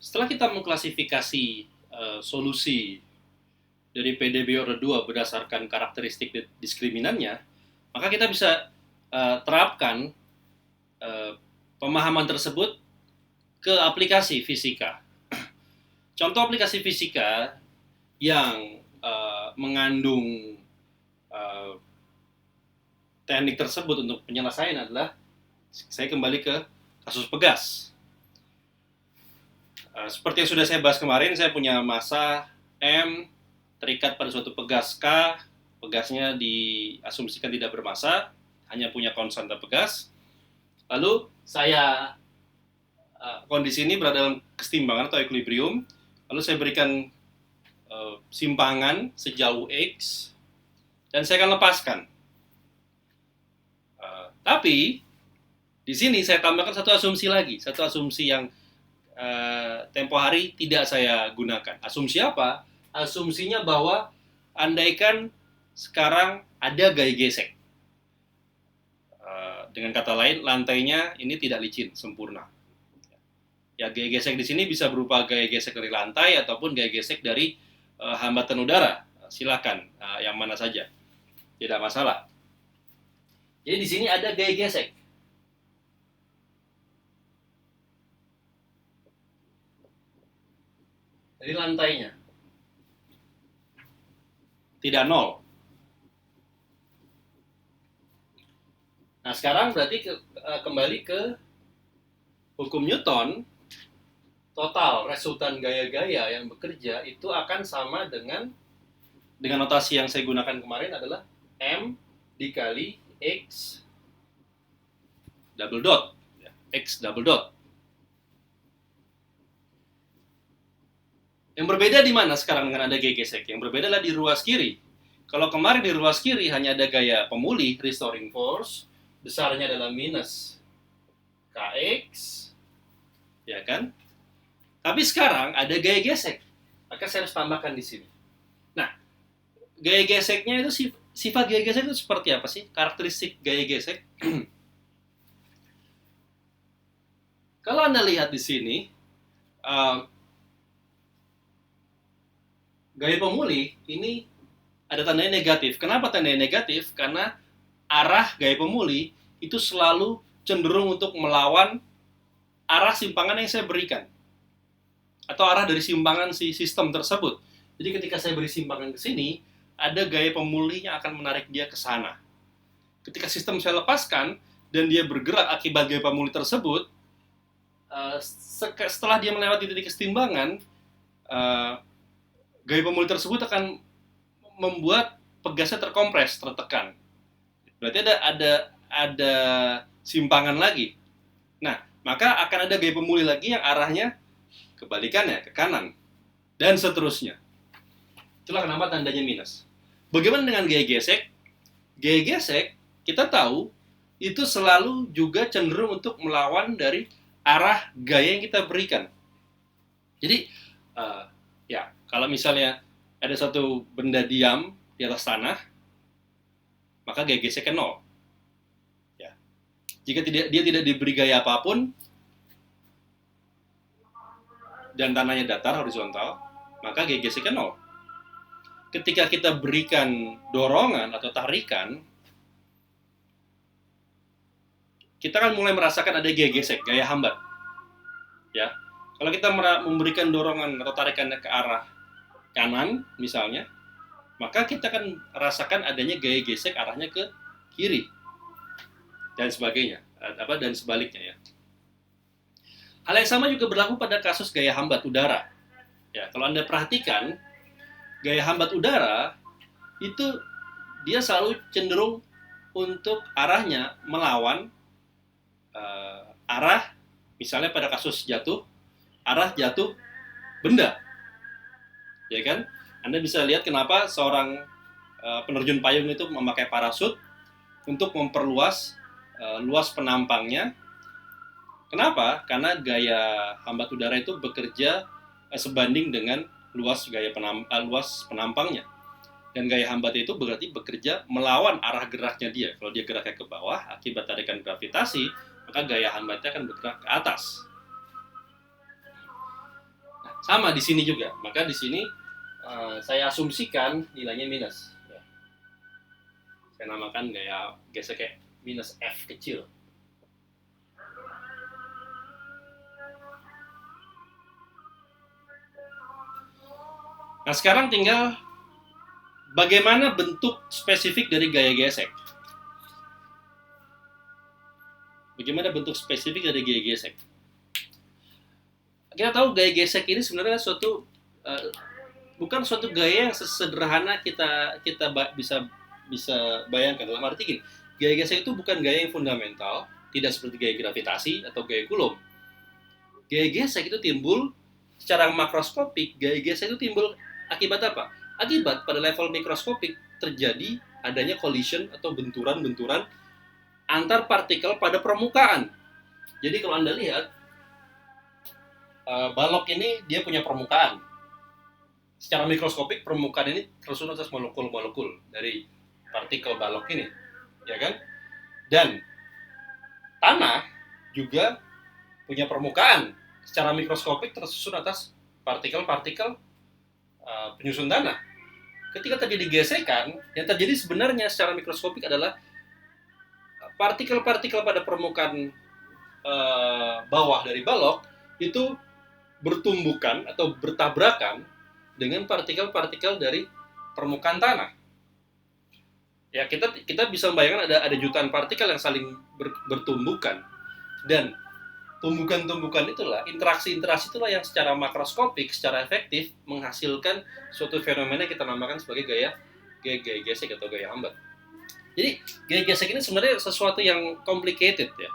Setelah kita mengklasifikasi solusi dari PDB Order 2 berdasarkan karakteristik diskriminannya, maka kita bisa terapkan pemahaman tersebut ke aplikasi fisika. Contoh aplikasi fisika yang mengandung teknik tersebut untuk penyelesaian adalah, saya kembali ke kasus pegas. Seperti yang sudah saya bahas kemarin, saya punya massa M terikat pada suatu pegas K. Pegasnya diasumsikan tidak bermassa, hanya punya konstanta pegas. Lalu saya kondisi ini berada dalam kesetimbangan atau equilibrium. Lalu saya berikan simpangan sejauh X dan saya akan lepaskan. Tapi di sini saya tambahkan satu asumsi lagi, satu asumsi yang tempo hari tidak saya gunakan. Asumsi apa? Asumsinya bahwa andaikan sekarang ada gaya gesek. Dengan kata lain, lantainya ini tidak licin, sempurna. Ya, gaya gesek di sini bisa berupa gaya gesek dari lantai ataupun gaya gesek dari hambatan udara. Silakan, yang mana saja, tidak masalah. Jadi di sini ada gaya gesek. Dari lantainya tidak nol. Nah, sekarang berarti kembali ke hukum Newton. Total resultan gaya-gaya yang bekerja itu akan sama dengan notasi yang saya gunakan kemarin adalah M dikali X double dot. X double dot. Yang berbeda di mana sekarang dengan ada gaya gesek? Yang berbeda adalah di ruas kiri. Kalau kemarin di ruas kiri hanya ada gaya pemulih, restoring force, besarnya adalah minus Kx, ya kan? Tapi sekarang ada gaya gesek, maka saya harus tambahkan di sini. Nah, gaya geseknya itu, sifat gaya gesek itu seperti apa sih? Karakteristik gaya gesek. Kalau Anda lihat di sini, gaya pemulih ini ada tandanya negatif. Kenapa tandanya negatif? Karena arah gaya pemulih itu selalu cenderung untuk melawan arah simpangan yang saya berikan, atau arah dari simpangan si sistem tersebut. Jadi ketika saya beri simpangan ke sini, ada gaya pemulih yang akan menarik dia ke sana. Ketika sistem saya lepaskan dan dia bergerak akibat gaya pemulih tersebut, setelah dia melewati titik kesetimbangan, gaya pemulih tersebut akan membuat pegasnya terkompres, tertekan. Berarti ada simpangan lagi. Nah, maka akan ada gaya pemulih lagi yang arahnya kebalikannya, ke kanan, dan seterusnya. Itulah kenapa tandanya minus. Bagaimana dengan gaya gesek? Gaya gesek, kita tahu, itu selalu juga cenderung untuk melawan dari arah gaya yang kita berikan. Jadi, ya, kalau misalnya ada satu benda diam di atas tanah, maka gaya geseknya nol. Ya. Jika dia tidak diberi gaya apapun dan tanahnya datar horizontal, maka gaya geseknya nol. Ketika kita berikan dorongan atau tarikan, kita kan mulai merasakan ada gaya gesek, gaya hambat. Ya. Kalau kita memberikan dorongan atau tarikannya ke arah kanan misalnya, maka kita akan rasakan adanya gaya gesek arahnya ke kiri dan sebagainya, dan sebaliknya ya. Hal yang sama juga berlaku pada kasus gaya hambat udara. Ya, kalau Anda perhatikan, gaya hambat udara itu dia selalu cenderung untuk arahnya melawan arah, misalnya pada kasus jatuh, arah jatuh benda. Ya kan? Anda bisa lihat kenapa seorang penerjun payung itu memakai parasut untuk memperluas luas penampangnya. Kenapa? Karena gaya hambat udara itu bekerja sebanding dengan luas penampangnya. Dan gaya hambat itu berarti bekerja melawan arah geraknya dia. Kalau dia geraknya ke bawah akibat tarikan gravitasi, maka gaya hambatnya akan bergerak ke atas. Sama di sini juga. Maka di sini saya asumsikan nilainya minus. Ya. Saya namakan gaya gesek kayak minus F kecil. Nah, sekarang tinggal bagaimana bentuk spesifik dari gaya gesek. Bagaimana bentuk spesifik dari gaya gesek? Kita tahu gaya gesek ini sebenarnya bukan suatu gaya yang sesederhana kita bisa bayangkan. Dalam arti gini, gaya gesek itu bukan gaya yang fundamental, tidak seperti gaya gravitasi atau gaya Coulomb. Gaya gesek itu timbul secara makroskopik. Gaya gesek itu timbul akibat apa? Akibat pada level mikroskopik terjadi adanya collision atau benturan-benturan antar partikel pada permukaan. Jadi kalau Anda lihat, balok ini dia punya permukaan. Secara mikroskopik permukaan ini tersusun atas molekul-molekul dari partikel balok ini, ya kan? Dan tanah juga punya permukaan. Secara mikroskopik tersusun atas partikel-partikel penyusun tanah. Ketika terjadi gesekan, yang terjadi sebenarnya secara mikroskopik adalah partikel-partikel pada permukaan bawah dari balok itu bertumbukan atau bertabrakan dengan partikel-partikel dari permukaan tanah. Ya, kita bisa membayangkan ada jutaan partikel yang saling bertumbukan, dan tumbukan-tumbukan itulah, interaksi-interaksi itulah yang secara makroskopik, secara efektif menghasilkan suatu fenomena yang kita namakan sebagai gaya gesek atau gaya hambat. Jadi gaya gesek ini sebenarnya sesuatu yang complicated ya.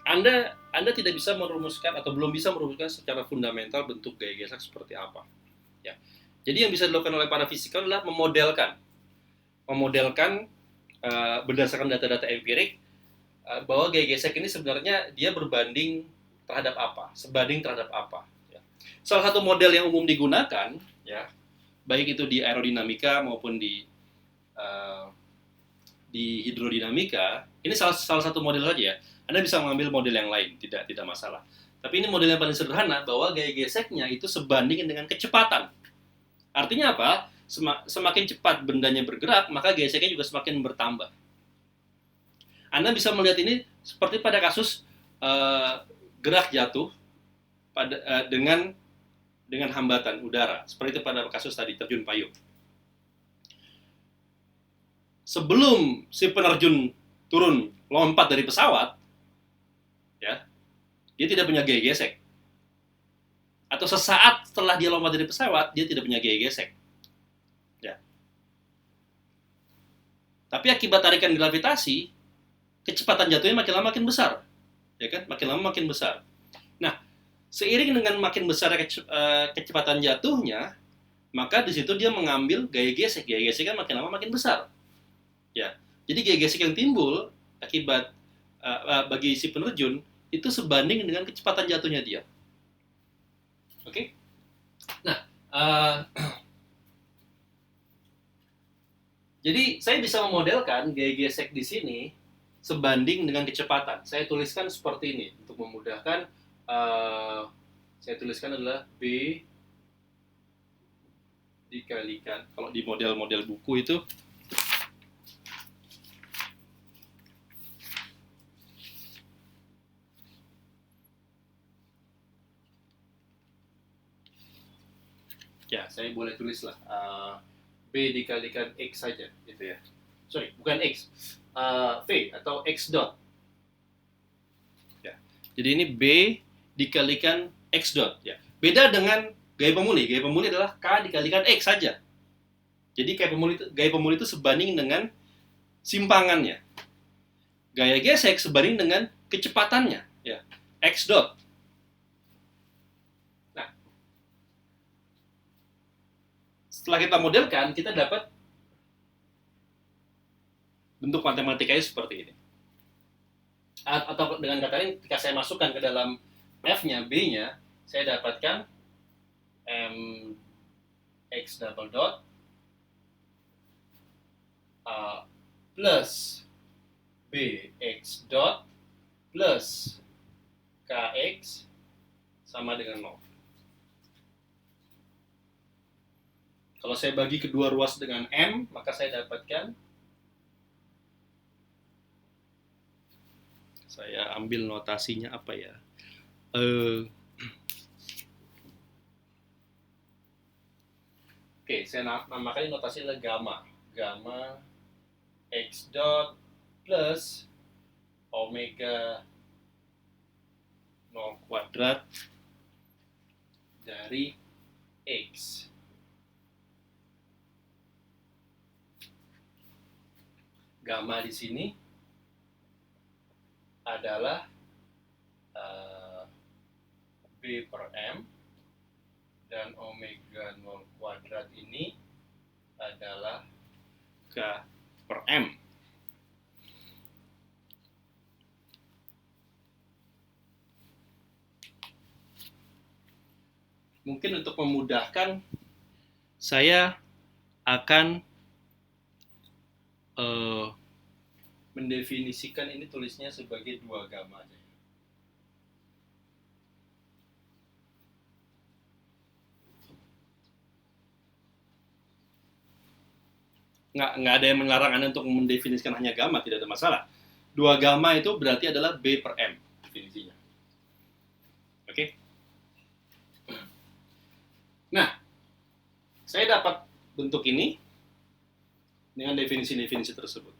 Anda tidak bisa merumuskan atau belum bisa merumuskan secara fundamental bentuk gaya gesek seperti apa. Ya. Jadi yang bisa dilakukan oleh para fisikawan adalah memodelkan berdasarkan data-data empirik bahwa gaya gesek ini sebenarnya dia sebanding terhadap apa. Ya. Salah satu model yang umum digunakan, ya, baik itu di aerodinamika maupun di hidrodinamika, ini salah satu model saja ya. Anda bisa mengambil model yang lain, tidak masalah. Tapi ini model yang paling sederhana, bahwa gaya geseknya itu sebanding dengan kecepatan. Artinya apa? Semakin cepat bendanya bergerak, maka gaya geseknya juga semakin bertambah. Anda bisa melihat ini seperti pada kasus gerak jatuh dengan hambatan udara, seperti itu pada kasus tadi terjun payung. Sebelum si penerjun turun lompat dari pesawat, ya, dia tidak punya gaya gesek. Atau sesaat setelah dia lompat dari pesawat, dia tidak punya gaya gesek. Ya. Tapi akibat tarikan gravitasi, kecepatan jatuhnya makin lama makin besar, ya kan? Makin lama makin besar. Nah, seiring dengan makin besar kecepatan jatuhnya, maka di situ dia mengambil gaya gesek. Gaya gesek kan makin lama makin besar. Ya, jadi gaya gesek yang timbul akibat bagi si penerjun itu sebanding dengan kecepatan jatuhnya dia. Oke? Nah, jadi saya bisa memodelkan gaya gesek di sini sebanding dengan kecepatan. Saya tuliskan seperti ini untuk memudahkan. Saya tuliskan adalah B dikalikan, kalau di model-model buku itu ya, saya boleh tulislah B dikalikan X saja, gitu ya. Sorry, bukan X, V atau X dot. Ya. Jadi ini B dikalikan X dot. Ya. Beda dengan gaya pemuli. Gaya pemuli adalah K dikalikan X saja. Jadi gaya pemuli itu sebanding dengan simpangannya. Gaya gesek sebanding dengan kecepatannya, ya. X dot. Setelah kita modelkan, kita dapat bentuk matematikanya seperti ini. Atau dengan kata lain, ketika saya masukkan ke dalam F-nya, B-nya, saya dapatkan X double dot plus BX dot plus KX sama dengan 0. Kalau saya bagi kedua ruas dengan M, maka saya dapatkan, saya ambil notasinya apa ya? Oke, saya namakan ini notasi adalah gamma. Gamma X dot plus omega 0 kuadrat dari X. Gamma di sini adalah B per M, dan omega 0 kuadrat ini adalah K per M. Mungkin untuk memudahkan, saya akan mendefinisikan ini, tulisnya sebagai 2 gamma. Nggak ada yang melarang Anda untuk mendefinisikan hanya gamma, tidak ada masalah. 2 gamma itu berarti adalah B per M definisinya. Oke? Nah, saya dapat bentuk ini dengan definisi-definisi tersebut.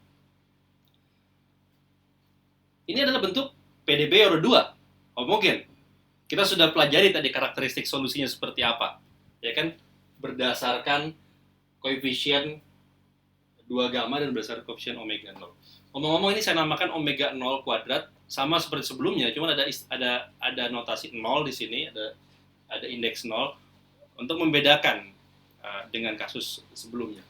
Ini adalah bentuk PDB order 2, homogen. Kita sudah pelajari tadi karakteristik solusinya seperti apa. Ya kan? Berdasarkan koefisien 2 gamma dan berdasarkan koefisien omega 0. Ngomong-ngomong, ini saya namakan omega 0 kuadrat, sama seperti sebelumnya, cuma ada notasi 0 di sini, ada indeks 0 untuk membedakan dengan kasus sebelumnya.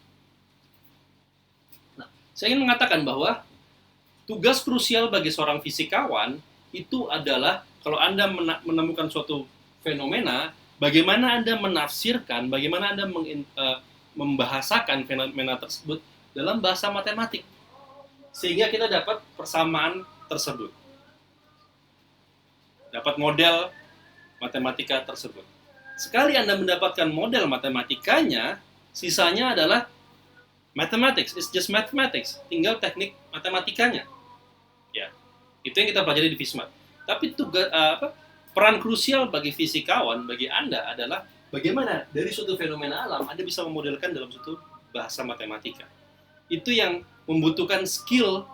Nah, saya ingin mengatakan bahwa tugas krusial bagi seorang fisikawan itu adalah, kalau Anda menemukan suatu fenomena, bagaimana Anda menafsirkan, bagaimana Anda membahasakan fenomena tersebut dalam bahasa matematik, sehingga kita dapat persamaan tersebut, dapat model matematika tersebut. Sekali Anda mendapatkan model matematikanya, sisanya adalah mathematics, it's just mathematics, tinggal teknik matematikanya. Ya, itu yang kita pelajari di FISMAT. Tapi peran krusial bagi fisikawan, bagi Anda adalah bagaimana dari suatu fenomena alam Anda bisa memodelkan dalam suatu bahasa matematika. Itu yang membutuhkan skill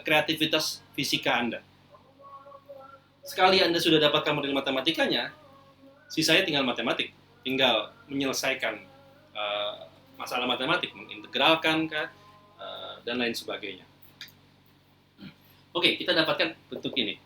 kreativitas fisika Anda. Sekali Anda sudah dapatkan model matematikanya, sisanya tinggal matematik, tinggal menyelesaikan masalah matematik, mengintegralkan dan lain sebagainya. Oke, kita dapatkan bentuk ini.